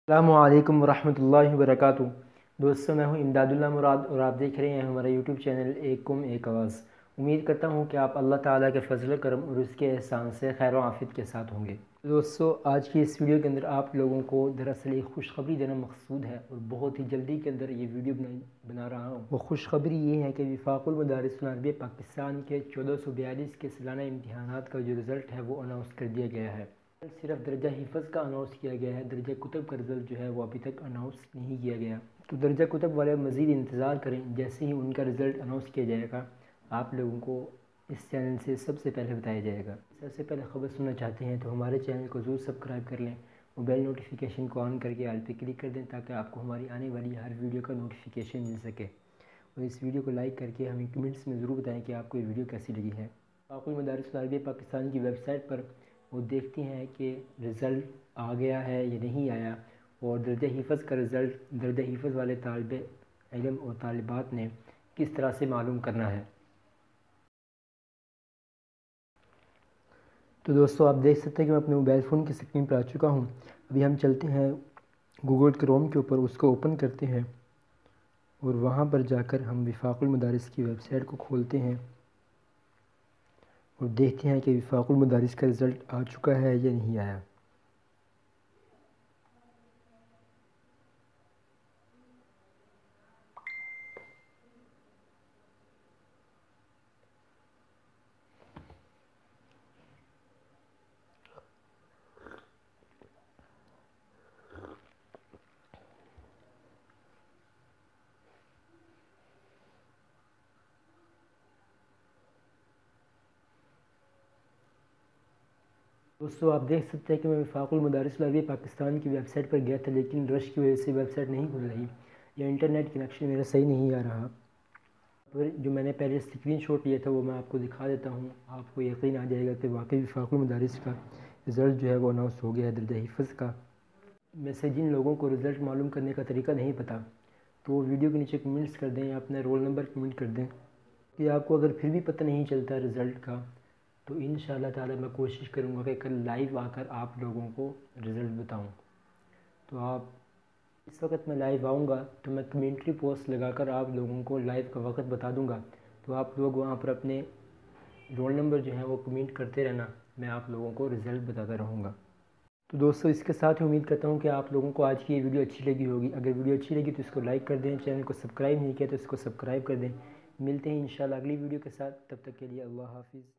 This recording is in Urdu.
السلام علیکم ورحمۃ اللہ وبرکاتہ۔ دوستوں، میں ہوں امداد اللہ مراد اور آپ دیکھ رہے ہیں ہمارا یوٹیوب چینل ایک قوم ایک آواز۔ امید کرتا ہوں کہ آپ اللہ تعالیٰ کے فضل و کرم اور اس کے احسان سے خیر و عافیت کے ساتھ ہوں گے۔ دوستوں، آج کی اس ویڈیو کے اندر آپ لوگوں کو دراصل ایک خوشخبری دینا مقصود ہے اور بہت ہی جلدی کے اندر یہ ویڈیو بنا رہا ہوں۔ وہ خوشخبری یہ ہے کہ وفاق المدارس العربیہ پاکستان کے 1442 کے سالانہ امتحانات کا جو رزلٹ ہے وہ اناؤنس کر دیا گیا ہے۔ صرف درجہ حفظ کا اناؤنس کیا گیا ہے، درجہ کتب کا رزلٹ جو ہے وہ ابھی تک اناؤنس نہیں کیا گیا۔ تو درجہ کتب والے مزید انتظار کریں، جیسے ہی ان کا رزلٹ اناؤنس کیا جائے گا آپ لوگوں کو اس چینل سے سب سے پہلے بتایا جائے گا۔ سب سے پہلے خبر سننا چاہتے ہیں تو ہمارے چینل کو ضرور سبسکرائب کر لیں اور بیل نوٹیفیکیشن کو آن کر کے آل پہ کلک کر دیں تاکہ آپ کو ہماری آنے والی ہر ویڈیو کا نوٹیفیکیشن مل سکے، اور اس ویڈیو کو لائک کر کے ہمیں کمنٹس میں ضرور بتائیں کہ آپ کو یہ ویڈیو کیسی لگی ہے۔ وفاق المدارس العربیہ پاکستان کی ویب سائٹ پر وہ دیکھتے ہیں کہ رزلٹ آ گیا ہے یا نہیں آیا، اور درجہ حفظ کا رزلٹ درجہ حفظ والے طالب علم اور طالبات نے کس طرح سے معلوم کرنا ہے۔ تو دوستو، آپ دیکھ سکتے ہیں کہ میں اپنے موبائل فون کی سکرین پر آ چکا ہوں۔ ابھی ہم چلتے ہیں گوگل کروم کے اوپر، اس کو اوپن کرتے ہیں اور وہاں پر جا کر ہم وفاق المدارس کی ویب سائٹ کو کھولتے ہیں اور دیکھتے ہیں کہ وفاق المدارس کا رزلٹ آ چکا ہے یا نہیں آیا۔ دوستو، آپ دیکھ سکتے ہیں کہ میں وفاق المدارس العربیہ پاکستان کی ویب سائٹ پر گیا تھا، لیکن رش کی وجہ سے ویب سائٹ نہیں کھل رہی یا انٹرنیٹ کنیکشن میرا صحیح نہیں آ رہا۔ جو میں نے پہلے اسکرین شاٹ لیا تھا وہ میں آپ کو دکھا دیتا ہوں، آپ کو یقین آ جائے گا کہ واقعی وفاق المدارس کا رزلٹ جو ہے وہ اناؤنس ہو گیا ہے درجہ حفظ کا۔ میں سے جن لوگوں کو رزلٹ معلوم کرنے کا طریقہ نہیں پتہ تو وہ ویڈیو کے نیچے کمنٹس کر دیں یا اپنا رول نمبر کمنٹ کر دیں، کہ آپ کو اگر پھر بھی پتہ نہیں چلتا رزلٹ کا تو انشاءاللہ تعالی میں کوشش کروں گا کہ کل لائیو آ کر آپ لوگوں کو رزلٹ بتاؤں۔ تو آپ اس وقت میں لائیو آؤں گا تو میں کمنٹری پوسٹ لگا کر آپ لوگوں کو لائیو کا وقت بتا دوں گا، تو آپ لوگ وہاں پر اپنے رول نمبر جو ہیں وہ کمنٹ کرتے رہنا، میں آپ لوگوں کو رزلٹ بتاتا رہوں گا۔ تو دوستو، اس کے ساتھ امید کرتا ہوں کہ آپ لوگوں کو آج کی یہ ویڈیو اچھی لگی ہوگی۔ اگر ویڈیو اچھی لگی تو اس کو لائک کر دیں، چینل کو سبسکرائب نہیں کیا تو اس کو سبسکرائب کر دیں۔ ملتے ہیں انشاءاللہ اگلی ویڈیو کے ساتھ، تب تک کے لیے اللہ حافظ۔